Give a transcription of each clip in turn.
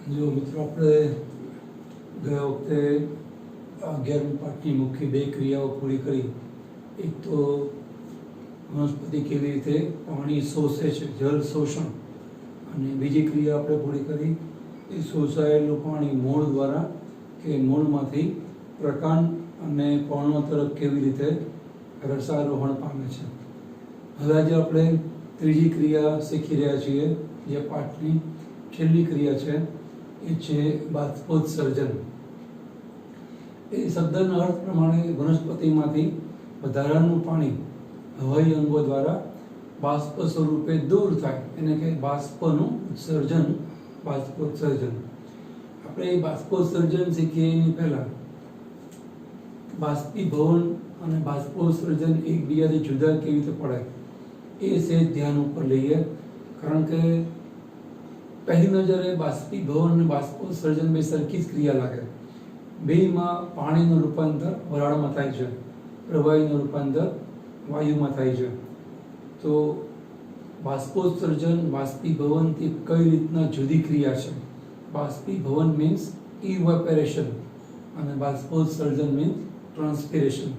જો મિત્રો આપણે ગયા વખતે 11મી પાઠની મુખ્ય બે ક્રિયાઓ પૂરી કરી. એક તો વનસ્પતિ કેવી રીતે પાણી શોષે છે, જળ શોષણ, અને બીજી ક્રિયા આપણે પૂરી કરી એ શોષાયેલું પાણી મૂળ દ્વારા કે મૂળમાંથી પ્રકાંડ અને પર્ણો તરફ કેવી રીતે રસારોહણ પામે છે. હવે આજે આપણે ત્રીજી ક્રિયા શીખી રહ્યા છીએ, જે પાઠની છેલ્લી ક્રિયા છે, એ છે બાષ્પોત્સર્જન. એ શબ્દના અર્થ પ્રમાણે વનસ્પતિમાંથી વધારાનું પાણી હવાઈ અંગો દ્વારા બાષ્પ સ્વરૂપે દૂર થાય એને કે બાષ્પનું ઉત્સર્જન, બાષ્પોત્સર્જન. આપણે બાષ્પોત્સર્જન શીખીએ એની પહેલાં બાષ્પીભવન અને બાષ્પોત્સર્જન એકબીજાથી જુદા કેવી રીતે પડે એ સહેજ ધ્યાન ઉપર લઈએ. કારણ કે પહેલી નજરે બાષ્પીભવન અને બાષ્પોત્સર્જન બે સરખી જ ક્રિયા લાગે. બેમાં પાણીનું રૂપાંતર વરાળમાં થાય છે, પ્રવાહીનું રૂપાંતર વાયુમાં થાય છે. તો બાષ્પોત્સર્જન બાષ્પીભવનથી કઈ રીતના જુદી ક્રિયા છે. બાષ્પીભવન મીન્સ ઇવેપોરેશન અને બાષ્પોત્સર્જન મીન્સ ટ્રાન્સપિરેશન.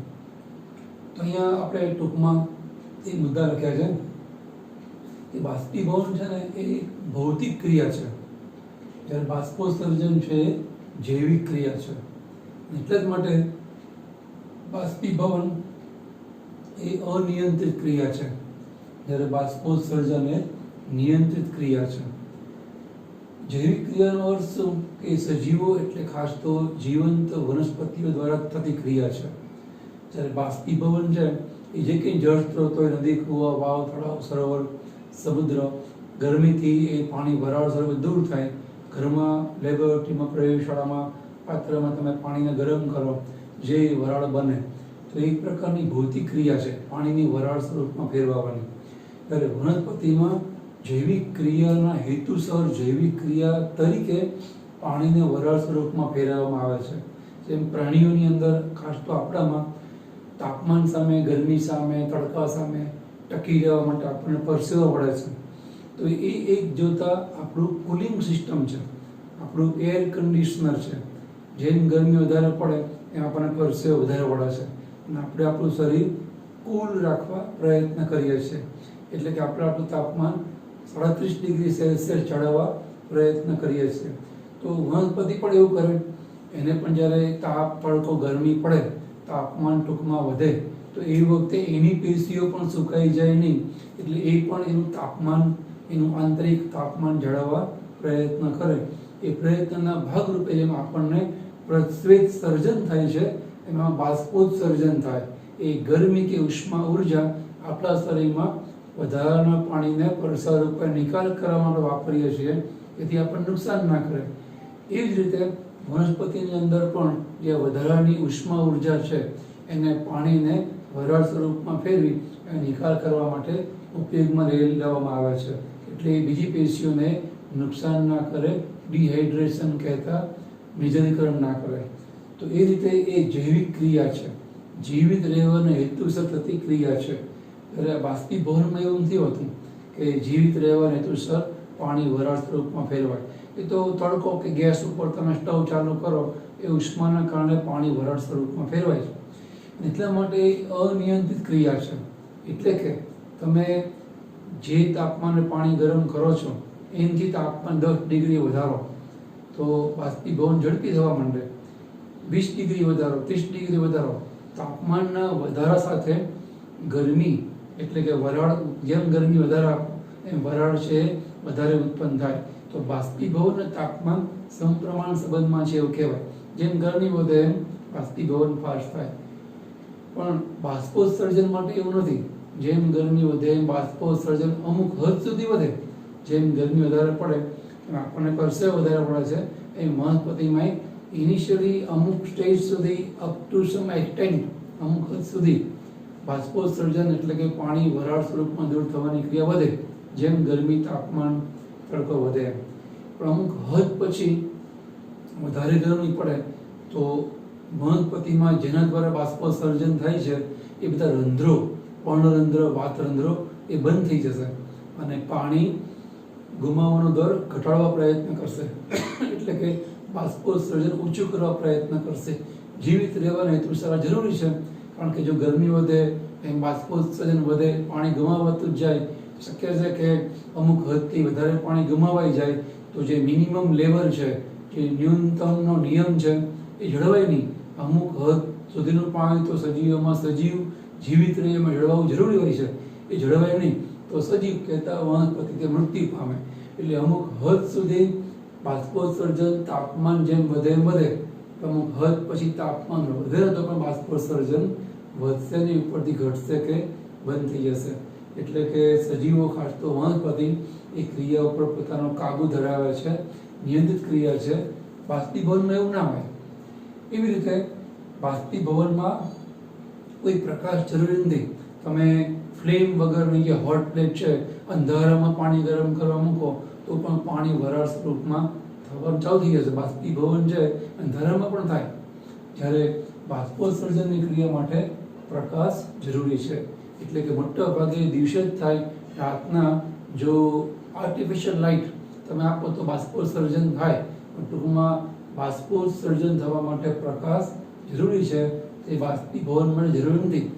તો અહીંયા આપણે ટૂંકમાં એ મુદ્દા લખ્યા છે કે બાષ્પીભવન છે ને એ ભૌતિક ક્રિયા છે, જ્યારે બાષ્પોત્સર્જન છે એ જૈવિક ક્રિયા છે. એટલે જ માટે બાષ્પીભવન એ અનિયંત્રિત ક્રિયા છે, જ્યારે બાષ્પોત્સર્જન એ નિયંત્રિત ક્રિયા છે. જૈવિક ક્રિયાનો અર્થ શું કે સજીવો એટલે ખાસ તો જીવંત વનસ્પતિઓ દ્વારા થતી ક્રિયા છે. જ્યારે બાષ્પીભવન છે એ જે કંઈ જળ સ્ત્રોત હોય, નદી, કૂવા, વાવ, તળાવ, સરોવર, સમુદ્ર, ગરમીથી એ પાણી વરાળ સ્વરૂપે દૂર થાય. ઘરમાં, લેબોરેટરીમાં, પ્રયોગશાળામાં, પાત્રમાં તમે પાણીને ગરમ કરો, જે વરાળ બને, તો એક પ્રકારની ભૌતિક ક્રિયા છે પાણીની વરાળ સ્વરૂપમાં ફેરવવાની. ત્યારે વનસ્પતિમાં જૈવિક ક્રિયાના હેતુસર જૈવિક ક્રિયા તરીકે પાણીને વરાળ સ્વરૂપમાં ફેરવવામાં આવે છે. જેમ પ્રાણીઓની અંદર, ખાસ તો આપણામાં, તાપમાન સામે, ગરમી સામે, તડકા સામે ટકી રહેવા માટે આપણને પરસેવો પડે છે. તો એ એક જોતા આપણું કુલિંગ સિસ્ટમ છે, આપણું એર કન્ડિશનર છે. જેમ ગરમી વધારે પડે એમ આપણને પરસેવો વધારે પડે છે, અને આપણે આપણું શરીર કુલ રાખવા પ્રયત્ન કરીએ છીએ. એટલે કે આપણે આપણું તાપમાન 37 ડિગ્રી સેલ્સિયસ જાળવવા પ્રયત્ન કરીએ છીએ. તો વનસ્પતિ પણ એવું કરે. એને પણ જ્યારે તાપ, તડકો, ગરમી પડે, તાપમાન ટૂંકમાં વધે, તો એ વખતે એની પેશીઓ પણ સુકાઈ જાય નહીં, એટલે એ પણ એનું તાપમાન, એનું આંતરિક તાપમાન જાળવવા પ્રયત્ન કરે. એ પ્રયત્નના ભાગરૂપે જેમ આપણને પ્રસ્વેદ સર્જન થાય છે, એમાં બાષ્પોત્સર્જન થાય. એ ગરમી કે ઉષ્મા ઉર્જા આપણા શરીરમાં વધારાના પાણીને પરસા રૂપે નિકાલ કરવા માટે વાપરીએ છીએ, જેથી આપણને નુકસાન ના કરે. એ જ રીતે વનસ્પતિની અંદર પણ જે વધારાની ઉષ્મા ઉર્જા છે એને પાણીને વરાળ સ્વરૂપમાં ફેરવી નિકાલ કરવા માટે ઉપયોગમાં લેવામાં આવે છે. એટલે એ બીજી પેશીઓને નુકસાન ના કરે, ડિહાઇડ્રેશન કહેતા નિર્જલીકરણ ના કરે. તો એ રીતે એ જૈવિક ક્રિયા છે, જીવિત રહેવાના હેતુસર થતી ક્રિયા છે. ત્યારે બાષ્પીભવનમાં એવું નથી હોતું કે જીવિત રહેવાના હેતુસર પાણી વરાળ સ્વરૂપમાં ફેરવાય. એ તો તડકો કે ગેસ ઉપર તમે સ્ટવ ચાલુ કરો, એ ઉષ્માના કારણે પાણી વરાળ સ્વરૂપમાં ફેરવાય છે. એટલા માટે અનિયંત્રિત ક્રિયા છે. એટલે કે તમે જે તાપમાને પાણી ગરમ કરો છો એનાથી તાપમાન 10 ડિગ્રી વધારો તો બાષ્પીભવન ઝડપી થવા માંડે. 20 ડિગ્રી વધારો, 30 ડિગ્રી વધારો, તાપમાનના વધારા સાથે ગરમી, એટલે કે વરાળ, જેમ ગરમી વધારે એમ વરાળ છે વધારે ઉત્પન્ન થાય. તો બાષ્પીભવન અને તાપમાન સમપ્રમાણ સંબંધમાં છે એવું કહેવાય. જેમ ગરમી વધે એમ બાષ્પીભવન ફાસ્ટ થાય. પણ બાષ્પોત્સર્જન માટે એવું નથી. જેમ ગરમી વધે એમ બાષ્પોત્સર્જન અમુક હદ સુધી વધે. જેમ ગરમી વધારે પડે એમ આપણને પરસેવો વધારે પડે છે. એ વનસ્પતિમાં ઇનિશિયલી અમુક સ્ટેજ સુધી, અપ ટુ સમ એક્સટેન્ટ, અમુક હદ સુધી બાષ્પોત્સર્જન એટલે કે પાણી વરાળ સ્વરૂપમાં દૂર થવાની ક્રિયા વધે, જેમ ગરમી, તાપમાન, તડકો વધે. પણ અમુક હદ પછી વધારે ગરમી પડે તો વનસ્પતિમાં જેના દ્વારા બાષ્પોત્સર્જન થાય છે એ બધા રંધ્રો, પર્ણરંધ્ર, વાતરંધ્રો એ બંધ થઈ જશે અને પાણી ગુમાવવાનો દર ઘટાડવા પ્રયત્ન કરશે એટલે કે બાષ્પોત્સર્જન ઊંચું કરવા પ્રયત્ન કરશે. જીવિત રહેવાના હેતુસર આ જરૂરી છે, કારણ કે જો ગરમી વધે એમ બાષ્પોત્સર્જન વધે, પાણી ગુમાવાતું જ જાય, શક્ય છે કે અમુક હદથી વધારે પાણી ગુમાવાઈ જાય તો જે મિનિમમ લેવલ છે, જે ન્યૂનતમનો નિયમ છે એ જળવાય નહીં. અમુક હદ સુધીનું પાણી તો સજીવોમાં સજીવ જીવિત રહે એમાં જળવાવું જરૂરી હોય છે, એ જળવાય નહીં તો સજીવ કહેતા વનસ્પતિ તે મૃત્યુ પામે. એટલે અમુક હદ સુધી બાષ્પોત્સર્જન તાપમાન જેમ વધે એમ વધે, અમુક હદ પછી તાપમાન વધે તો પણ બાષ્પોત્સર્જન વધશે નહીં, ઉપરથી ઘટશે કે બંધ થઈ જશે. એટલે કે સજીવો, ખાસ તો વનસ્પતિ, એ ક્રિયા ઉપર પોતાનો કાબુ ધરાવે છે, નિયંત્રિત ક્રિયા છે. બાષ્પીભવનમાં એવું ના હોય. એવી રીતે બાષ્પીભવનમાં કોઈ પ્રકાશ જરૂરી નથી. તમે ફ્લેમ વગરની જે હોટ પ્લેટ છે, અંધારામાં પાણી ગરમ કરવા મૂકો તો પણ પાણી વરાળ સ્વરૂપમાં થવાનું ચાલુ થઈ જશે. બાષ્પીભવન છે અંધારામાં પણ થાય. જ્યારે બાષ્પોત્સર્જનની ક્રિયા માટે પ્રકાશ જરૂરી છે. એટલે કે મોટા ભાગે દિવસે જ થાય. રાતના જો આર્ટિફિશિયલ લાઇટ તમે આપો તો બાષ્પોત્સર્જન થાય, પણ ટૂંકમાં બાષ્પોત્સર્જન થવા માટે પ્રકાશ જરૂરી છે. તે બાષ્પીભવન માટે જરૂરી નથી.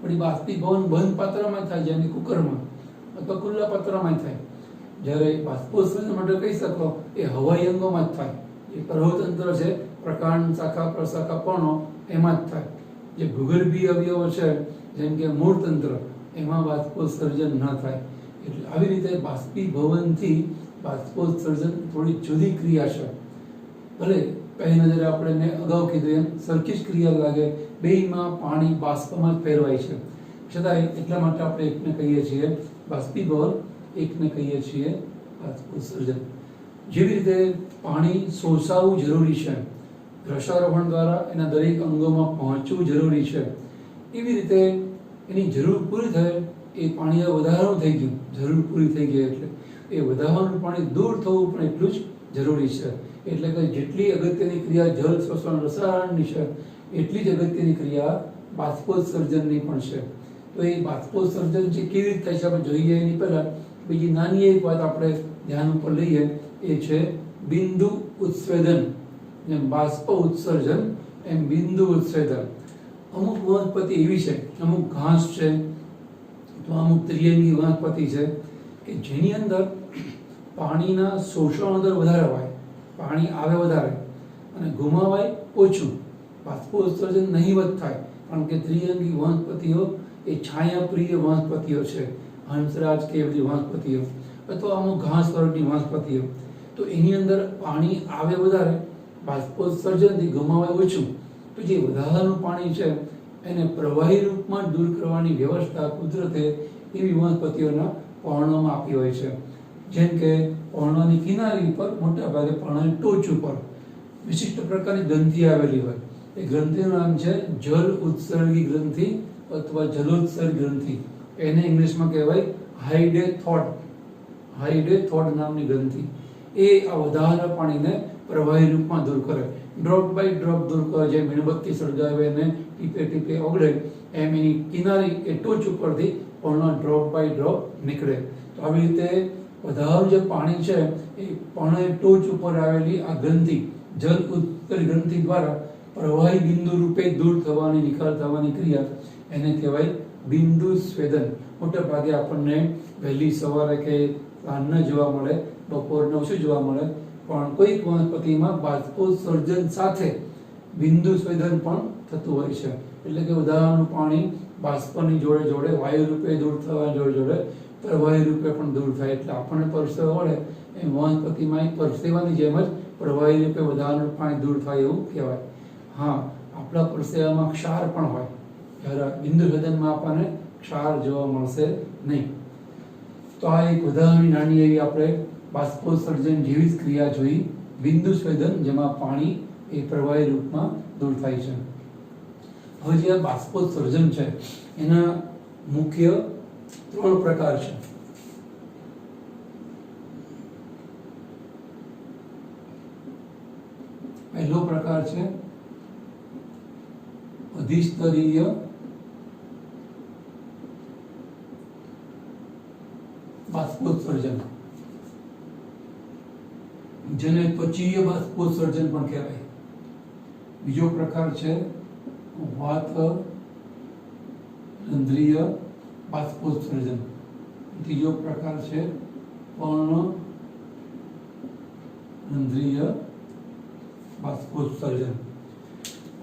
પણ એ બાષ્પીભવન બંધ પાત્રમાં થાય, જેમ કે કુકરમાં અથવા ખુલ્લા પાત્રમાં થાય. જ્યારે બાષ્પોત્સર્જન માટે કહી શકો એ હવાઈ અંગોમાં જ થાય. એ પ્રવાહતંત્ર છે, પ્રકાંડ, શાખા, પ્રશાખા, પર્ણો, એમાં જ થાય. જે ભૂગર્ભીય અવયવો છે જેમ કે મૂળતંત્ર, એમાં બાષ્પોત્સર્જન ન થાય. એટલે આવી રીતે બાષ્પીભવનથી બાષ્પોત્સર્જન થોડી જુદી ક્રિયા છે. ભલે પહેલી નજરે આપણે મેં અગાઉ કીધું એમ સરખી જ ક્રિયા લાગે, બેયમાં પાણી બાષ્પમાં જ ફેરવાય છે, છતાંય એટલા માટે આપણે એકને કહીએ છીએ બાષ્પીભવન, એકને કહીએ છીએ બાષ્પોત્સર્જન. જેવી રીતે પાણી શોષાવવું જરૂરી છે, રસારોહણ દ્વારા એના દરેક અંગોમાં પહોંચવું જરૂરી છે, એવી રીતે એની જરૂર પૂરી થાય એ પાણી વધારાનું થઈ ગયું, જરૂર પૂરી થઈ ગઈ એટલે એ વધારાનું પાણી દૂર થવું પણ એટલું જ જરૂરી છે. એટલે કે જેટલી અગત્યની ક્રિયા જળ શોષણ રસાયણની છે, એટલી જ અગત્યની ક્રિયા બાષ્પોત્સર્જનની પણ છે. તો એ બાષ્પોત્સર્જન છે કેવી રીતે થાય છે આપણે જોઈએ એની પહેલાં બીજી નાની એક વાત આપણે ધ્યાન ઉપર લઈએ, એ છે બિંદુ ઉત્સેદન. જેમ બાષ્પ ઉત્સર્જન એમ બિંદુ ઉત્સેદન. અમુક વનસ્પતિ એવી છે, અમુક ઘાસ છે, તો અમુક ત્રિઅંગી વનસ્પતિ છે કે જેની અંદર પાણીના શોષણનો દર વધારે હોય, પાણી આવે વધારે અને ગુમાવાય ઓછું, બાષ્પોત્સર્જન નહીવત થાય. કારણ કે ત્રિઅંગી વનસ્પતિઓ એ છાયાપ્રિય વનસ્પતિઓ છે, હંસરાજ કે બધી વનસ્પતિઓ અથવા અમુક ઘાસ વર્ગની વનસ્પતિઓ. તો એની અંદર પાણી આવે વધારે, બાષ્પોત્સર્જનથી ગુમાવાય ઓછું. તો જે વધારાનું પાણી છે એને પ્રવાહી રૂપમાં દૂર કરવાની વ્યવસ્થા કુદરતે એવી વનસ્પતિઓના પર્ણોમાં આપી હોય છે. જેમ કે પર્ણોની કિનારી ઉપર, મોટા ભાગે પર્ણોની ટોચ ઉપર વિશિષ્ટ પ્રકારની ગ્રંથિ આવેલી હોય. એ ગ્રંથિનું નામ છે જલ ઉત્સર્ગી ગ્રંથિ અથવા જલોત્સર્ગ ગ્રંથિ. એને ઇંગ્લિશમાં કહેવાય હાઇડે થોડ નામની ગ્રંથિ. એ આ વધારાના પાણીને પ્રવાહી રૂપમાં દૂર કરે, ડ્રોપ બાય ડ્રોપ દૂર કરે. જેમ મીણબત્તી સળગાવે અને ટીપે ટીપે ઓગળે એમ એની કિનારી કે ટોચ ઉપરથી પર્ણો ડ્રોપ બાય ડ્રોપ નીકળે. તો આવી રીતે વધારાનું જે પાણી છે એ પર્ણની ટોચ ઉપર આવેલી આ ગ્રંથિ, જલ ઉત્સર્ગ ગ્રંથિ દ્વારા પ્રવાહી બિંદુ રૂપે દૂર થવાની, નિકાલ થવાની ક્રિયા, એને કહેવાય બિંદુ સ્વેદન. મોટા ભાગે આપણને વહેલી સવારે કે સાંજના જોવા મળે, બપોરના ઓછું જોવા મળે, પણ કોઈક વનસ્પતિમાં બાષ્પોત્સર્જન સાથે બિંદુ સ્વેદન પણ થતું હોય છે. એટલે કે વધારાનું પાણી બાષ્પની જોડે જોડે વાયુ રૂપે દૂર થવા જોડે જોડે પ્રવાહી રૂપે પણ દૂર થાય. એટલે આપણને પરસેવો વળે એમ વનસ્પતિમાં પરસેવાની જેમ જ પ્રવાહી રૂપે વધારાનું પાણી દૂર થાય એવું કહેવાય. હા, આપણા પરસેવામાં ક્ષાર પણ હોય, જ્યારે બિંદુ સ્વેદનમાં આપણને ક્ષાર જોવા મળશે નહીં. તો આ એક વધારાની નાની એવી આપણે બાષ્પોત્સર્જન જેવી જ ક્રિયા જોઈ, બિંદુ સ્વેદન, જેમાં પાણી એ પ્રવાહી રૂપમાં દૂર થાય છે. હવે જે બાષ્પોત્સર્જન છે એના મુખ્ય 3 પ્રકાર છે. પહેલો પ્રકાર છે અધિસ્તરીય બાષ્પોત્સર્જન. જેને ત્વચીય બાષ્પોત્સર્જન પણ કહેવાય. બીજો પ્રકાર છે વાત રંધ્રીય બાષ્પોત્સર્જન. ત્રીજો પ્રકાર છે પર્ણરંધ્રીય બાષ્પોત્સર્જન.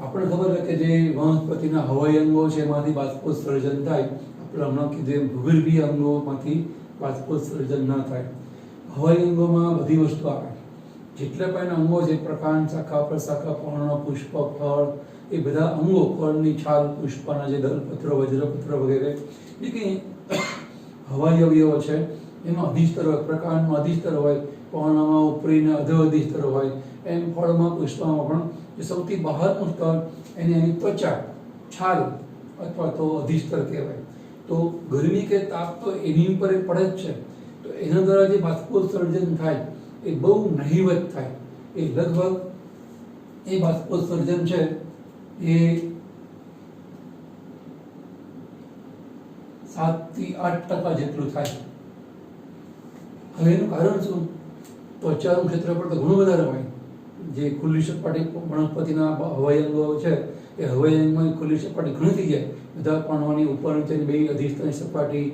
આપણે ખબર છે કે જે વનસ્પતિના હવાઈ અંગો છે એમાંથી બાષ્પોત્સર્જન થાય. આપણે હમણાં કીધું એમ ભૂગર્ભીય અંગોમાંથી બાષ્પોત્સર્જન ન થાય. હવાઈ અંગોમાં બધી વસ્તુ આવે. જેટલા પણ અંગો છે, પ્રકાંડ, શાખા, પ્રશાખા, પર્ણ, પુષ્પ, ફળ, એ બધા અંગો, ફળની છાલ, પુષ્પના જે દલપત્ર, વજ્રપત્ર વગેરે, એ કે હવાઈ અવયવો છે એમાં અધિસ્તર હોય. પ્રકાંડમાં અધિસ્તર હોય, પર્ણમાં ઉપરી ને અધ અધિસ્તર હોય, એમ ફળમાં, પુષ્પમાં પણ જે સૌથી બહારનું સ્તર એની ત્વચા, છાલ અથવા તો અધિસ્તર કહેવાય. તો ગરમી કે તાપ તો એની ઉપર પડે જ છે. તો એના દ્વારા જે બાષ્પોત્સર્જન થાય એ બહુ નહિવત થાય. એ લગભગ એ બાષ્પોત્સર્જન છે એ 7 થી 8% જેટલું થાય. હવે એનું કારણ શું? ત્વચાનું ક્ષેત્રફળ તો ઘણું વધારે હોય. જે ખુલ્લી સપાટી વનસ્પતિના હવાઈ અંગો છે એ હવાઈ અંગમાં ખુલ્લી સપાટી ઘણી થઈ જાય. બધા પર્ણોની ઉપર નીચેની બે અધિસ્તરની સપાટી,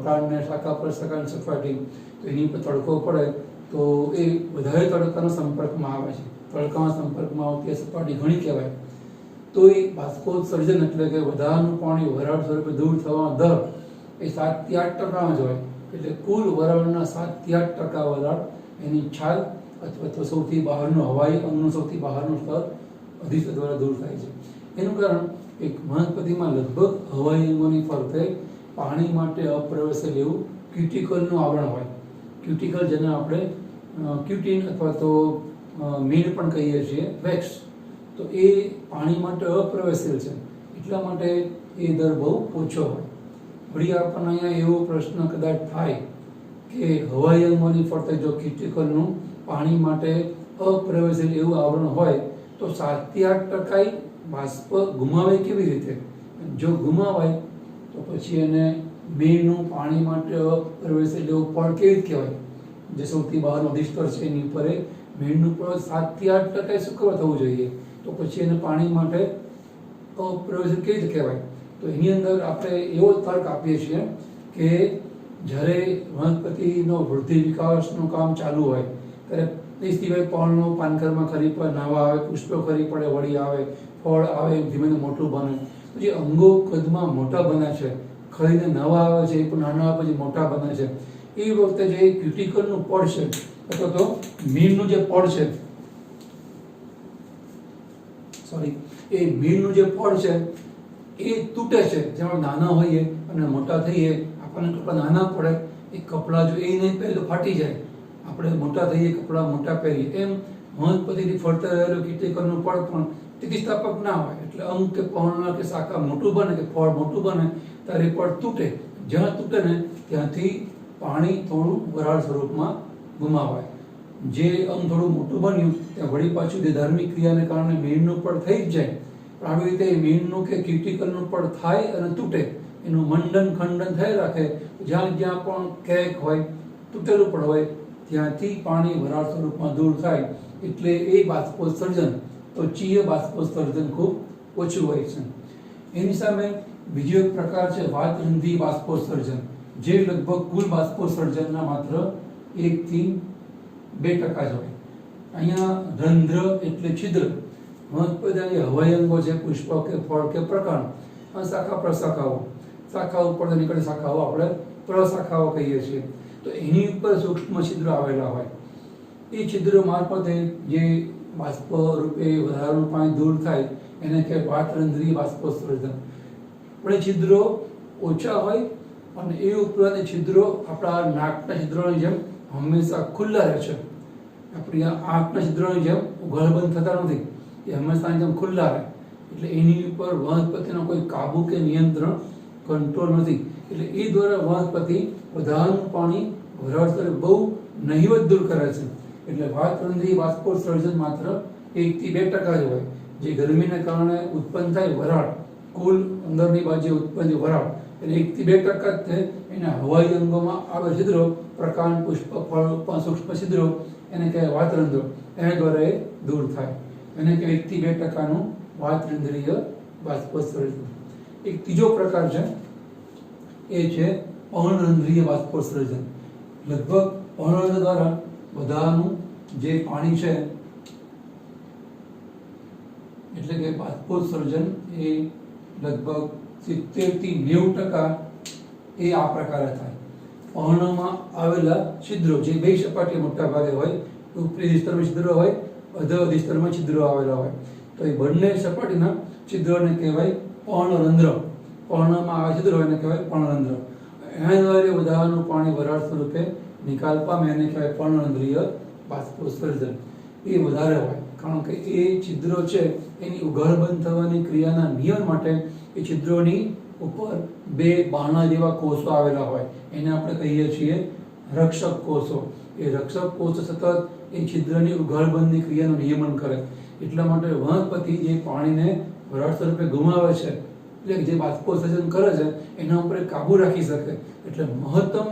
કાંડને શાખા પ્રશાખાની સપાટી, તો એની ઉપર તડકો પડે તો એ વધારે તડકાના સંપર્કમાં આવે છે. તડકાના સંપર્કમાં આવતી સપાટી ઘણી કહેવાય. તો એ બાષ્પોત્સર્જન એટલે કે વધારાનું પાણી વરાળ સ્વરૂપે દૂર થવાનો દર એ 7 થી 8% જ હોય. એટલે કુલ વરાળના 7 થી 8% વરાળ એની છાલ અથવા તો સૌથી બહારનું હવાઈ અંગનું સૌથી બહારનું સ્તર અધિસ્તર દ્વારા દૂર થાય છે. એનું કારણ એક વનસ્પતિમાં લગભગ હવાઈ અંગોની ફરતે પાણી માટે અપ્રવેશેલ એવું ક્યુટિકલનું આવરણ હોય. ક્યુટિકલ જેને આપણે ક્યુટિન અથવા તો મીડ પણ કહીએ છીએ, વેક્સ. તો એ પાણી માટે અપ્રવેશેલ છે, એટલા માટે એ દર બહુ ઓછો હોય. વળી આપણને અહીંયા એવો પ્રશ્ન કદાચ થાય કે હવાઈ અંગોની ફરતે જો ક્યુટિકલનું પાણી માટે અપ્રવેશેલ એવું આવરણ હોય તો 7 થી 8% બાષ્પ ગુમાવે કેવી રીતે? જો ગુમાવાય તો પછી એને મીણનું પાણી માટે અપ્રવેશેલ એવું પડ કેવી રીતે કહેવાય? જે સૌથી બહારનો અધિસ્તર છે એની ઉપર મીણનું પડ 7 થી 8% શુક્ર થવું જોઈએ. તો પછી એને પાણી માટે અપ્રવેશેલ કેવી રીતે કહેવાય? તો એની અંદર આપણે એવો તર્ક આપીએ છીએ કે જ્યારે વનસ્પતિનો વૃદ્ધિ વિકાસનું કામ ચાલુ હોય ત્યારે એ સિવાય પર્ણો પાનખરમાં ખરી પડે, નાવા આવે, પુષ્પો ખરી પડે, વળી આવે, ફળ આવે, ધીમે ધીમે મોટું બને. જે અંગો કદમાં મોટા બને છે, ખરીને નવા આવે છે, એ પણ નાના આવે પછી મોટા બને છે, એ વખતે જે ક્યુટિકલનું પડ છે અથવા તો મીણનું જે પડ છે, એ મીણનું જે પડ છે એ તૂટે છે. જેમાં નાના હોઈએ અને મોટા થઈએ, આપણને કપડાં નાના પડે, એ કપડાં જો એ નહીં પહેરે તો ફાટી જાય. આપણે મોટા થઈએ, કપડાં મોટા પહેરીએ, એમ વનસ્પતિથી ફરતે રહેલું ક્યુટિકલનું પડ પણ સ્થિતિસ્થાપક ના હોય. એટલે અંગ કે પર્ણ કે શાખા મોટું બને કે ફળ મોટું બને ત્યારે પડ તૂટે. જ્યાં તૂટે ને ત્યાંથી પાણી થોડું વરાળ સ્વરૂપમાં ગુમાવાય. જે અંગ થોડું મોટું બન્યું ત્યાં વળી પાછું જે ધાર્મિક ક્રિયાને કારણે મીણનું પડ થઈ જ જાય. પણ આવી રીતે મીણનું કે ક્યુટિકલનું પડ થાય અને તૂટે, એનું મંડન ખંડન થઈ રાખે. જ્યાં જ્યાં પણ ક્રેક હોય, તૂટેલું પડ હોય, ત્યાંથી પાણી વરાળ સ્વરૂપમાં દૂર થાય. એટલે એ બાષ્પોત્સર્જન, ત્વચીય બાષ્પોત્સર્જન ખૂબ ઓછું હોય છે. એની સામે બીજો એક પ્રકાર છે વાતરંધી બાષ્પોત્સર્જન, જે લગભગ કુલ બાષ્પોત્સર્જનના માત્ર 1 થી 2% જ હોય. અહીંયા રંધ્ર એટલે છિદ્ર. વનસ્પતિના હવાઈ અંગો છે, પુષ્પ કે ફળ કે પ્રકાંડ, અને શાખા પ્રશાખાઓ. શાખા ઉપર નીકળે શાખાઓ આપણે પ્રશાખાઓ કહીએ છીએ. તો એની ઉપર સૂક્ષ્મ છિદ્રો આવેલા હોય. એ છિદ્રો મારફતે જે બાષ્પ રૂપે વધારાનું પાણી દૂર થાય એને કહેવાય વાતરંધ્રીય બાષ્પોત્સર્જન. પણ એ છિદ્રો ઓછા હોય અને એ ઉપરાંત છિદ્રો આપણા નાકના છિદ્રોની જેમ હંમેશા ખુલ્લા રહે છે. આપણી આંખના છિદ્રોની જેમ ઉઘાડબંધ થતા નથી, એ હંમેશા જેમ ખુલ્લા રહે. એટલે એની ઉપર વનસ્પતિનો કોઈ કાબુ કે નિયંત્રણ, કંટ્રોલ નથી. એટલે એ દ્વારા વનસ્પતિ વધારાનું પાણી વરાળ સ્તરે બહુ નહિવત દૂર કરે છે. એટલે વાતરંધ્રીય બાષ્પોત્સર્જન માત્ર 1 થી 2% જ હોય. જે ગરમીને કારણે ઉત્પન્ન થાય વરાળ, કુલ અંદરની બાજુ ઉત્પન્ન વરાળ એટલે 1 થી 2% જ છે. એના હવાઈ અંગોમાં આવે છિદ્રો, પ્રકાંડ, પુષ્પ, ફળ, સૂક્ષ્મ છિદ્રો, એને કહેવાય વાતરંધ્રો, એના દ્વારા એ દૂર થાય. એને કહેવાય 1 થી 2% વાતરંધ્રીય બાષ્પોત્સર્જન. એક ત્રીજો પ્રકાર છે, એ છે પર્ણરંધ્રીય બાષ્પોત્સર્જન. લગભગ પર્ણરંધ્ર દ્વારા બધાનું જે પાણી છે એટલે કે બાષ્પોત્સર્જન એ લગભગ 70 થી 90% એ આ પ્રકારે થાય. પર્ણમાં આવેલા છિદ્રો, જે બે સપાટી મોટા ભાગે હોય, ઉપરી વિસ્તારમાં છિદ્રો હોય, અધર વિસ્તારમાં છિદ્રો આવેલા હોય, તો એ બંને સપાટીના છિદ્રોને કહેવાય પર્ણરંધ્ર. પર્ણમાં આવા છિદ્રો એને કહેવાય પર્ણરંધ્ર. એના દ્વારા બધાનું પાણી વરાળ સ્વરૂપે નિકાલ પામે, એને કહેવાય પર્ણરંધ્રીય બાષ્પોત્સર્જન. એ વધારે હોય કારણ કે એ છિદ્રો છે એની ઉઘાડ બંધ થવાની ક્રિયાના નિયમ માટે એ છિદ્રોની ઉપર બે બાણા જેવા કોષો આવેલા હોય, એને આપણે કહીએ છીએ રક્ષક કોષો. એ રક્ષક કોષો સતત એ છિદ્રની ઉઘાડ બંધની ક્રિયાનું નિયમન કરે. એટલા માટે વનસ્પતિ જે પાણીને વરાળ સ્વરૂપે ગુમાવે છે, એટલે જે બાષ્પોત્સર્જન કરે છે એના ઉપર કાબુ રાખી શકે. એટલે મહત્તમ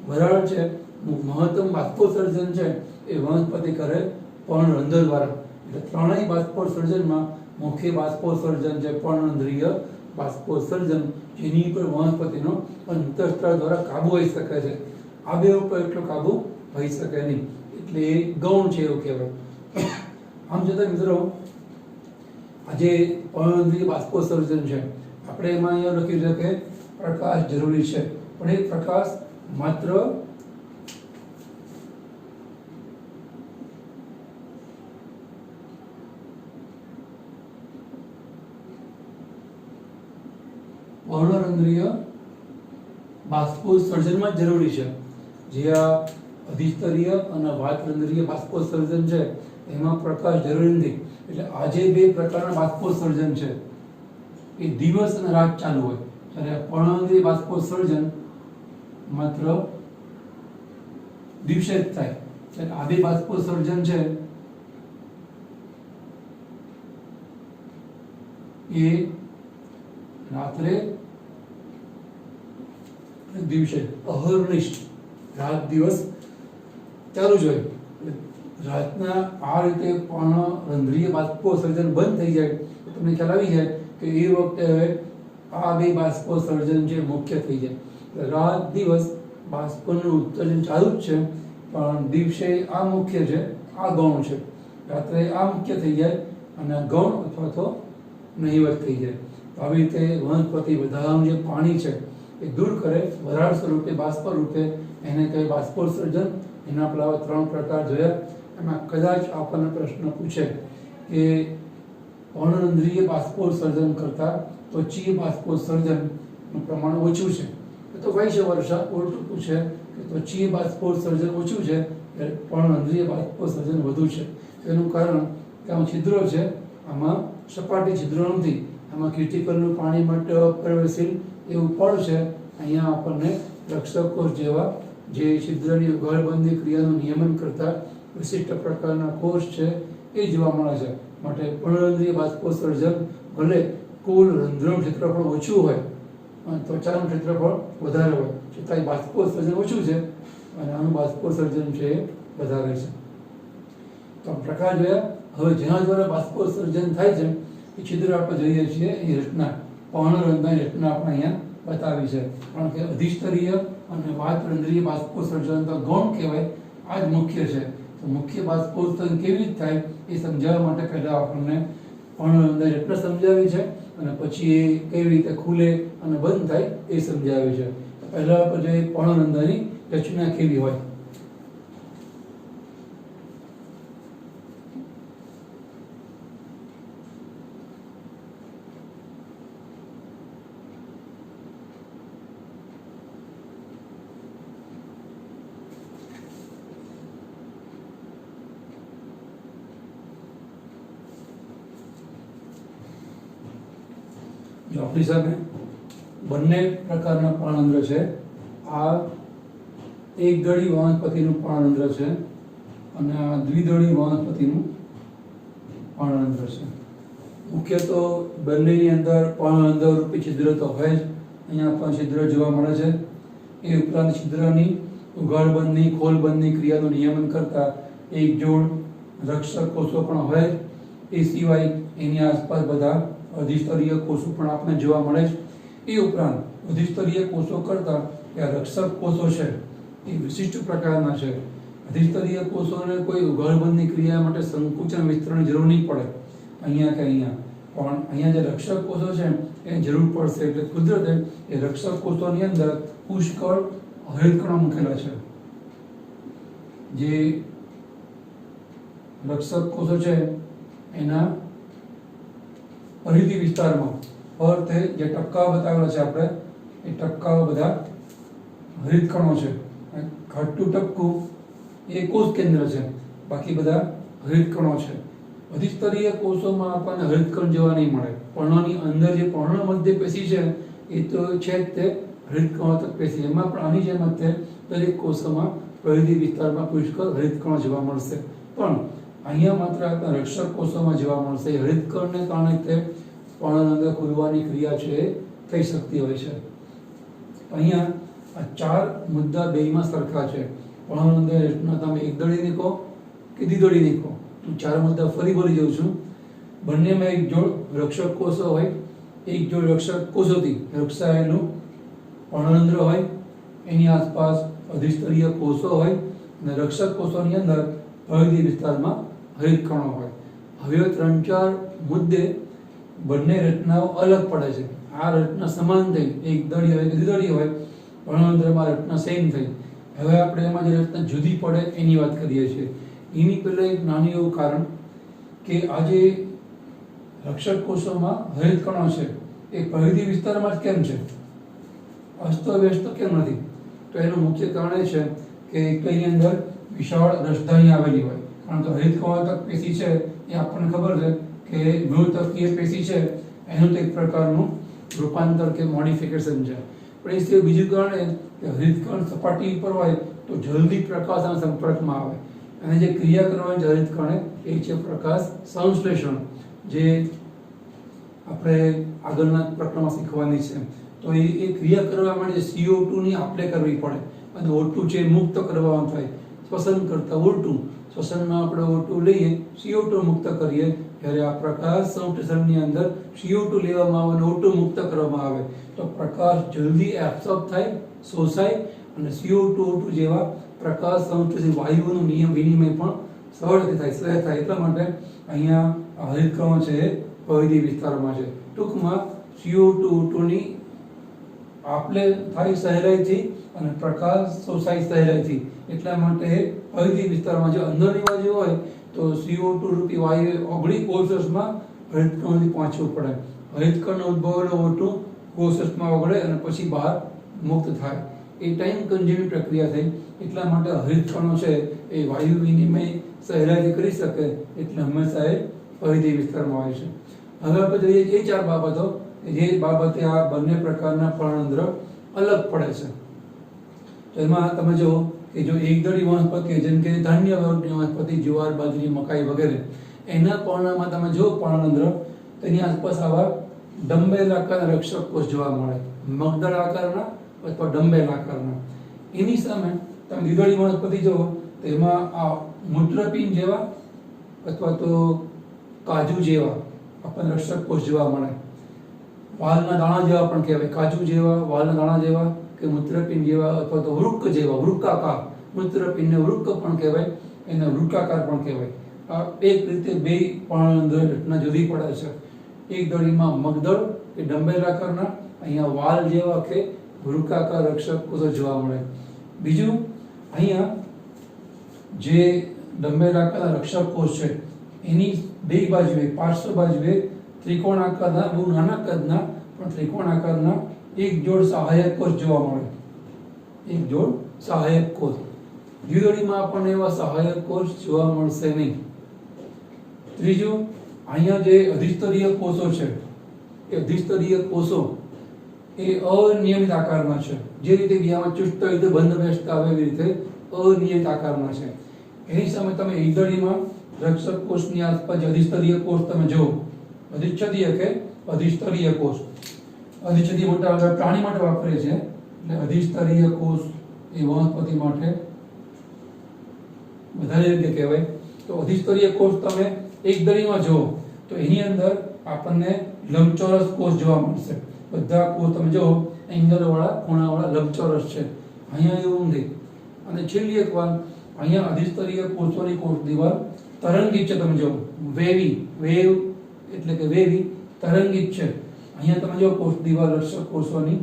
વરાળ છે, મહત્તમ બાષ્પોત્સર્જન છે એ વનસ્પતિ કરે પર્ણરંધ્ર દ્વારા. એટલે ત્રણેય બાષ્પોત્સર્જનમાં મુખ્ય બાષ્પોત્સર્જન છે પર્ણરંધ્રીય બાષ્પોત્સર્જન, જેની ઉપર વનસ્પતિનો અંતઃસ્ત્રાવ દ્વારા કાબુ હોઈ શકે છે. આ બે ઉપર એટલો કાબુ હોઈ શકે નહીં, એટલે એ ગૌણ છે એવું કહેવાય. આમ છતાં મિત્રો, આજે પર્ણરંધ્રીય બાષ્પોત્સર્જન છે, આપણે એમાં અહીંયા લખ્યું છે કે પ્રકાશ જરૂરી છે, પણ એ પ્રકાશ માત્ર પર્ણરંધ્રીય બાષ્પોત્સર્જનમાં જ જરૂરી છે. જે આ અધિસ્તરીય અને વાતરંધ્રીય બાષ્પોત્સર્જન છે એમાં પ્રકાશ જરૂરી નથી. એટલે આજે બે પ્રકારના બાષ્પોત્સર્જન છે, એ દિવસ અને રાત ચાલુ હોય. ત્યારે પર્ણરંધ્રીય બાષ્પોત્સર્જન માત્ર દિવસે જ થાય. એટલે આ બે બાષ્પોત્સર્જન છે એ રાત્રે દિવસે અહર્નિશ રાત દિવસ ચાલુ જ હોય. રાતના આ રીતે પર્ણરંધ્રીય બાષ્પોત્સર્જન બંધ થઈ જાય તો તમને ખ્યાલ આવી જાય કે એ વખતે હવે આ બે બાષ્પોત્સર્જન જે મુખ્ય થઈ જાય. રાત દિવસ બાષ્પનું ઉત્સર્જન ચાલુ જ છે, પણ દિવસે આ મુખ્ય છે, આ ગૌણ છે. રાત્રે આ મુખ્ય થઈ જાય અને ગૌણ અથવા તો નહીવત થઈ જાય. આવી રીતે વનસ્પતિ બધાનું જે પાણી છે એ દૂર કરે વરાળ સ્વરૂપે, બાષ્પ રૂપે, એને કહે બાષ્પોત્સર્જન. એના પેલા 3 પ્રકાર જોયા. એમાં કદાચ આપણને પ્રશ્ન પૂછે કે પર્ણરંધ્રીય બાષ્પોત્સર્જન કરતાં ત્વચીય બાષ્પોત્સર્જનનું પ્રમાણ ઓછું છે, તો વૈશ્ય વર્ષા ઉલટું પૂછે કે ત્વચીય બાષ્પોત્સર્જન ઓછું છે, પર્ણરંધ્રીય બાષ્પોત્સર્જન વધુ છે. એનું કારણ કે આમાં છિદ્રો છે, આમાં સપાટી છિદ્રો નથી, આમાં ક્યુટિકલનું પાણી માટે અપ્રવેશીલ એવું પડ છે. અહીંયા આપણને રક્ષક કોષ જેવા જે છિદ્રની ઉઘાડબંધી ક્રિયાનું નિયમન કરતા વિશિષ્ટ પ્રકારના કોષ છે એ જોવા મળે છે. માટે પર્ણરંધ્રીય બાષ્પોત્સર્જન ભલે કુલ રંધ્રનું ક્ષેત્રફળ ઓછું હોય અને ત્વચાનું ક્ષેત્રફળ વધારે હોય, છતાંય બાષ્પોત્સર્જન ઓછું છે અને આનું બાષ્પોત્સર્જન છે એ વધારે છે. તો પ્રકાર જોયા. હવે જેના દ્વારા બાષ્પોત્સર્જન થાય છે એ છિદ્ર આપણે જોઈએ છીએ, એ રચના પર્ણરંધ્રની રચના આપણે અહીંયા બતાવી છે. કારણ કે અધિસ્તરીય અને વાતરંધ્રીય બાષ્પોત્સર્જન તો ગૌણ કહેવાય, આ જ મુખ્ય છે. તો મુખ્ય બાષ્પોત્સર્જન કેવી રીતે થાય એ સમજાવવા માટે પહેલા આપણને પર્ણરંધ્રની રચના સમજાવી છે અને પછી એ કેવી રીતે ખુલે અને બંધ થાય એ સમજાવ્યું છે. પહેલા આપણે જોઈએ પર્ણરંધ્રની રચના કેવી હોય. આપણી સામે બંને પ્રકારના પર્ણરંધ્ર છે. આ એકદળી વનસ્પતિનું પર્ણરંધ્ર છે અને આ દ્વિદળી વનસ્પતિનું પર્ણરંધ્ર છે. મુખ્ય તો બંનેની અંદર પર્ણરંધ્ર રૂપી છિદ્ર તો હોય જ. અહીંયા પણ છિદ્ર જોવા મળે છે. એ ઉપરાંત છિદ્રની ઉઘાડબંધની ખોલબંધની ક્રિયાનું નિયમન કરતા એક જોડ રક્ષક કોષો પણ હોય જ. એ સિવાય એની આસપાસ બધા અધિસ્તરીય કોષો પણ આપણને જોવા મળે છે. એ ઉપરાંત અધિસ્તરીય કોષો કરતાં કે આ રક્ષક કોષો છે એ વિશિષ્ટ પ્રકારના છે. અધિસ્તરીય કોષોને કોઈ ઉઘાડબંધની ક્રિયા માટે સંકુચન વિસ્તરણની જરૂર નહીં પડે અહીંયા કે અહીંયા, પણ અહીંયા જે રક્ષક કોષો છે એની જરૂર પડશે. એટલે કુદરતે એ રક્ષક કોષોની અંદર પુષ્કળ હરિતકણો મૂકેલા છે. જે રક્ષક કોષો છે એના પરિધિ વિસ્તારમાં ફરતે જે ટપકાઓ બતાવેલા છે આપણે, એ ટપકાઓ બધા હરિતકણો છે. ઘટતું ટપકું એ કોષ કેન્દ્ર છે, બાકી બધા હરિતકણો છે. અધિસ્તરીય કોષોમાં આપણને હરિતકણ જોવા નહીં મળે. પર્ણની અંદર જે પર્ણ મધ્ય પેશી છે એ તો છે જ તે હરિતકણોત્તક પેશી. એમાં પણ આની જેમ જ દરેક કોષોમાં પરિધિ વિસ્તારમાં પુષ્કળ હરિતકણો જોવા મળશે. પણ અહીંયા માત્ર આપણા રક્ષક કોષોમાં જોવા મળશે. હરિતકણને કારણે તે પર્ણ અંદર ખુલવાની ક્રિયા છે એ થઈ શકતી હોય છે. અહીંયા આ ચાર મુદ્દા બેયમાં સરખા છે. પર્ણ અંદર રચના તમે એકદળીની કહો કે દ્વિદળીની કહો. ચાર મુદ્દા ફરી બોલી જાઉં છું. બંનેમાં એક જોડ રક્ષક કોષો હોય, એક જોડ રક્ષક કોષોથી રક્ષાયેલું પર્ણરંધ્ર હોય, એની આસપાસ અધિસ્તરીય કોષો હોય અને રક્ષક કોષોની અંદર પરિધિ વિસ્તારમાં હરિતકણો હોય. હવે 3-4 મુદ્દે બંને રચનાઓ અલગ પડે છે. આ રચના સમાન થઈ એક દળી હોય કે દ્વિદળી હોય, પર્ણરંધ્રમાં રચના સેમ થઈ. હવે આપણે એમાં જે રચના જુદી પડે એની વાત કરીએ છીએ. એની પહેલાં એક નાનું એવું કારણ કે આજે રક્ષક કોષોમાં હરિતકણો છે એ પરિધિ વિસ્તારમાં જ કેમ છે, અસ્તવ્યસ્ત કેમ નથી? તો એનું મુખ્ય કારણ એ છે કે એની અંદર વિશાળ રસધાની આવેલી હોય. કારણ કે હરિતકણોત્તક પેશી છે એ આપણને ખબર છે કે મૃતકીય પેશી છે, એનું તો એક પ્રકારનું રૂપાંતર કે મોડિફિકેશન છે. પણ એ સિવાય બીજું કારણ એ કે હરિતકણ સપાટી ઉપર હોય તો જલ્દી પ્રકાશના સંપર્કમાં આવે, અને જે ક્રિયા કરવાની છે હરિતકણે એ છે પ્રકાશ સંશ્લેષણ, જે આપણે આગળના પ્રકરણમાં શીખવાની છે. તો એ ક્રિયા કરવા માટે CO2 ની આપલે કરવી પડે અને O2 છે મુક્ત કરવાનું થાય. શ્વસન કરતા ઉલટું, શ્વસનમાં આપણે O2 લઈએ, CO2 મુક્ત કરીએ, ત્યારે આ પ્રકાશ સંશ્લેષણની અંદર CO2 લેવામાં આવે અને O2 મુક્ત કરવામાં આવે તો પ્રકાશ જલ્દી એબ્સોર્બ થાય, શોષાય અને CO2 O2 જેવા પ્રકાશ સંશ્લેષિત વાયુઓનું નિયમ વિનિમય પણ સરળથી થાય, સહેજ થાય. એટલા માટે અહીંયા હરિતકણો છે એ પરિધિ વિસ્તારમાં છે. ટૂંકમાં CO2 O2 ની આપલે થાય સહેલાઈથી અને પ્રકાશ શોષાય સહેલાઈથી. એટલા માટે પરિધિ વિસ્તારમાં જો અંદરની બાજુ હોય તો CO2 રૂપી વાયુ ઓગળી કોષમાં હરિતકણોથી પહોંચવું પડે. હરિતકણનો ઉદ્ભવેલો O2 કોષમાં ઓગળે અને પછી બહાર મુક્ત થાય. એ ટાઈમ કન્ઝ્યુમિંગ પ્રક્રિયા થઈ. એટલા માટે હરિતકણો છે એ વાયુ વિનિમય સહેલાઈથી કરી શકે એટલે હંમેશા એ પરિધિ વિસ્તારમાં હોય છે. હવે આપણે જોઈએ એ 4 બાબતો કે જે બાબતે આ બંને પ્રકારના પર્ણરંધ્ર અલગ પડે છે. તો એમાં તમે જુઓ કે જો એકદળી વનસ્પતિ જેમ કે ધાન્ય વર્ગની વનસ્પતિ, જુવાર, બાજરી, મકાઈ વગેરે, એના પર્ણમાં તમે જુઓ પર્ણરંધ્ર, તેની આસપાસ આવા ડંબેલ આકારના રક્ષક કોષ જોવા મળે, મગદળ આકારના અથવા ડંબેલ આકારના. એની સામે તમે દ્વિદળી વનસ્પતિ જુઓ તો એમાં આ મૂત્રપિંડ જેવા અથવા તો કાજુ જેવા આપણને રક્ષક કોષ જોવા મળે. વાલના દાણા જેવા પણ કહેવાય, કાજુ જેવા, વાલના દાણા જેવા કે મૂત્રપિંડ જેવા અથવા તો વૃક્ક જેવા, વૃક્કાકાર. મૂત્રપિંડને વૃક્ક પણ કહેવાય, એને વૃક્કાકાર પણ કહેવાય. આ એક રીતે બે પર્ણરંધ્ર રચના જુદી પડે છે. એક દળીમાં મગદળ કે ડંબેલ આકારના, અહીંયા વાલ જેવા કે વૃક્કાકાર રક્ષક કોષો જોવા મળે. બીજું અહીંયા જે ડંબેલ આકારના રક્ષક કોષ છે એની બે બાજુએ, પાર્શ્વ બાજુએ ત્રિકોણ આકારના, બહુ નાના કદના પણ ત્રિકોણ આકારના એક જોડ સહાયક કોષ જોવા મળે. એક જોડ સહાયક કોષ. દ્વિદળીમાં આપણને એવા સહાયક કોષ જોવા મળશે નહીં. ત્રીજું, અહીંયા જે અધિસ્તરીય કોષો છે એ અધિસ્તરીય કોષો એ અનિયમિત આકારના છે. જે રીતે બીજામાં ચુસ્ત રીતે બંધ બેસતા આવે એવી રીતે અનિયમિત આકારના છે. એની સામે તમે એકદળીમાં રક્ષક કોષની આસપાસ અધિસ્તરીય કોષ તમે જુઓ, અધિચ્છદીય કે અધિસ્તરીય કોષ. અધિચ્છદીય મોટા ભાગે પ્રાણી માટે વાપરે છે, એટલે અધિસ્તરીય કોષ એ વનસ્પતિ માટે વધારે યોગ્ય કહેવાય. તો અધિસ્તરીય કોષ તમે એક દળીમાં જુઓ તો એની અંદર આપણને લંબચોરસ કોષ જોવા મળશે. બધા કોષ તમે જુઓ એંગલ વાળા ખૂણાવાળા લંબચોરસ છે. અહીંયા એવું નથી. અને છેલ્લી એક વાર અહીંયા અધિસ્તરીય કોષોની કોષ દિવાલ તરંગિત છે. તમે જુઓ વેવ એટલે કે વેવી તરંગિત છે. અહીંયા તમે જો કોષ દિવાલ રક્ષક કોષોની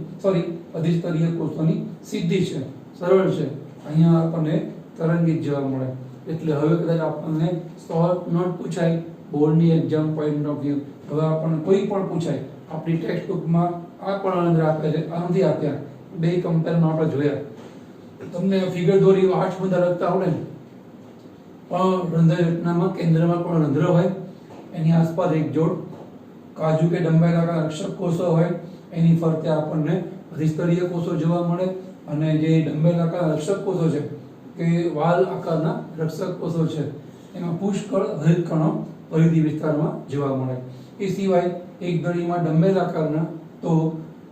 અધિસ્તરીય કોષોની સીધી છે, સરળ છે. અહીંયા આપણને તરંગિત જોવા મળે. એટલે હવે કદાચ આપણને શોર્ટ નોટ પૂછાય બોર્ડની એક્ઝામ પોઈન્ટ ઓફ વ્યૂ, હવે આપણને કોઈ પણ પૂછાય આપણી ટેક્સ્ટ બુકમાં આ પણ અંદર આપે છે, આ નથી આપ્યા, બે કમ્પેરમાં આપણે જોયા. તમને ફિગર દોરી 8 મુદ્દા લખતા આવડે ને, પણ રંધ્ર રચનામાં કેન્દ્રમાં પણ રંધ્ર હોય, એની આસપાસ એક જોડ કાજુ કે ડંબેલાકાર રક્ષક કોષો હોય, એની ફરતે આપણને અધિસ્તરીય કોષો જોવા મળે. અને જે ડંબેલાકાર રક્ષક કોષો છે કે વાલ આકારના રક્ષક કોષો છે એમાં પુષ્કળ હરિત કણો પરિધિ વિસ્તારમાં જોવા મળે. એ સિવાય એક દળીમાં ડંબેલાકારના તો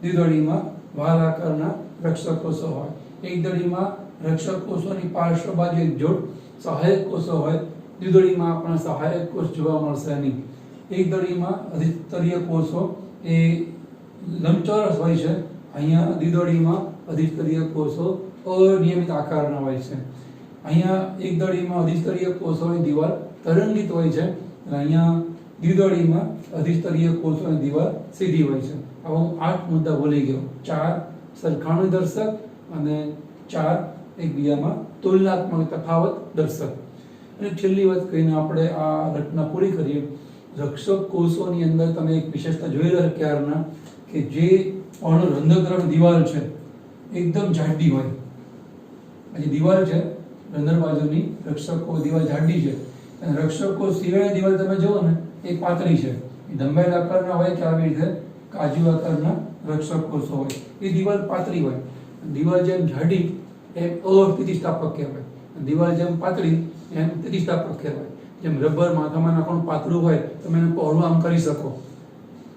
દ્વિદળીમાં વાલ આકારના રક્ષક કોષો હોય. એક દળીમાં રક્ષક કોષોની પાર્શ્વ બાજુ એક જોડ સહાયક કોષો હોય, દ્વિદળીમાં આપણને સહાયક કોષ જોવા મળશે નહીં. એક દળીમાં અધિસ્તરીય કોષો એ લંબચોરસ હોય છે, અહીંયા દ્વિદળીમાં અધિસ્તરીય કોષો અનિયમિત આકારના હોય છે. અહીંયા એક દળીમાં અધિસ્તરીય કોષોની દિવાલ તરંગિત હોય છે અને અહીંયા દ્વિદળીમાં અધિસ્તરીય કોષોની દિવાલ સીધી હોય છે. હવે હું 8 મુદ્દા ભૂલી ગયો. 4 સરખામણી દર્શક અને 4 એકબીજામાં તુલનાત્મક તફાવત દર્શક. અને છેલ્લી વાત કહીને આપણે આ રચના પૂરી કરીએ. રક્ષક કોષોની અંદર તમે એક વિશેષતા જોઈ રહ્યા ક્યારના કે જે રંધ્રકરણ દિવાલ છે એકદમ જાડી હોય. આ જે દિવાલ છે રંધ્ર બાજુની રક્ષકો દિવાલ જાડી છે અને રક્ષકો સિવાયની દિવાલ તમે જુઓ ને એ પાતળી છે. ડંબેલ આકારના હોય કે આવી રીતે કાજુ આકારના રક્ષક કોષો હોય. એ દિવાલ પાતળી હોય. દિવાલ જેમ જાડી એમ અસ્થિતિસ્થાપક કહેવાય, દિવાલ જેમ પાતળી એમ સ્થિતિસ્થાપક કહેવાય. જેમ રબર માથામાં નાખવાનું પાતળું હોય તમે એને પહોળું આમ કરી શકો,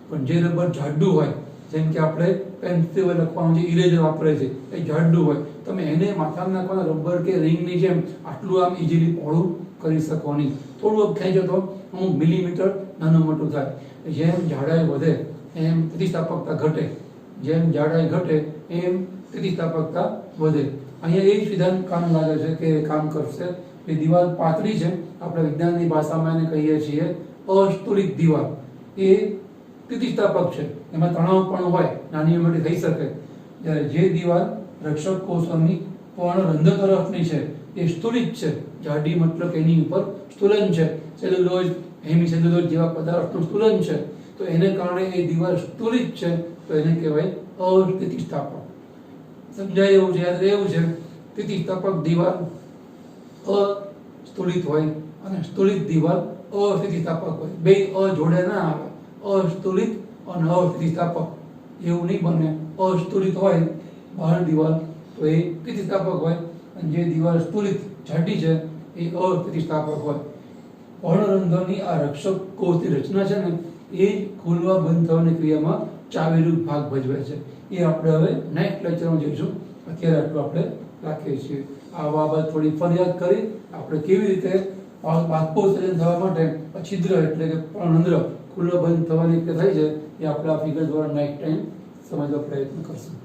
પણ જે રબર જાડું હોય જેમ કે આપણે પેન્સિલ લખવાનું જે ઇરેઝર વાપરે છે એ જાડું હોય, તમે એને માથામાં નાખવાના રબર કે રિંગની જેમ આટલું આમ ઇઝીલી પહોળું કરી શકો નહીં. થોડું ખેંચો તો અમુક મિલીમીટર નાનું મોટું થાય. જેમ જાડાઈ વધે એમ સ્થિતિસ્થાપકતા ઘટે, જેમ જાડાઈ ઘટે એમ સ્થિતિસ્થાપકતા વધે. અહીંયા એ જ વિધાન કામ લાગે છે કે કામ કરશે. એ દિવાલ પાતળી છે, આપણે વિજ્ઞાનની ભાષામાં એને કહીએ છીએ અસ્તુલિત દિવાલ. એ સ્થિતિસ્થાપક છે, એમાં તણાવ પણ હોય, નાની મોટી થઈ શકે. જ્યારે જે દિવાલ રક્ષક કોષોની પણ રંધ્ર તરફની છે એ સ્થુલિત છે. જાડી મતલબ એની ઉપર સ્થુલન છે, સેલ્યુલોઝ હેમી સેલ્યુલોઝ જેવા પદાર્થનું સ્થુલન છે, તો એને કારણે એ દિવાલ સ્થુલિત છે, તો એને કહેવાય અસ્થિતિસ્થાપક. સમજાય એવું છે, યાદ રહે એવું છે. સ્થિતિસ્થાપક દિવાલ અસ્થુલિત હોય અને સ્થુલિત દિવાલ અસ્થિતિસ્થાપક હોય. બે જોડે ના આવે, અસ્થુલિત અને અસ્થિતિસ્થાપક એવું નહીં બને. અસ્થુલિત હોય બહાર દિવાલ તો એ સ્થિતિસ્થાપક હોય, અને જે દિવાલ સ્થુલિત જાડી છે એ અસ્થિતિસ્થાપક હોય. પર્ણરંધ્રની આ રક્ષક કોષની રચના છે ને એ ખુલવા બંધ થવાની ક્રિયામાં ચાવીરૂપ ભાગ ભજવે છે. એ આપણે હવે નેક્સ્ટ લેક્ચરમાં જોઈશું. અત્યારે આટલું આપણે રાખીએ છીએ. આ બાબત થોડી ફરિયાદ કરી આપણે કેવી રીતે બાષ્પોત્સર્જન થવા માટે છિદ્ર એટલે કે પર્ણરંધ્ર ખુલ્લો બંધ થવાની થાય છે એ આપણે આ ફિગર દ્વારા નેક્સ્ટ ટાઈમ સમજવા પ્રયત્ન કરશું.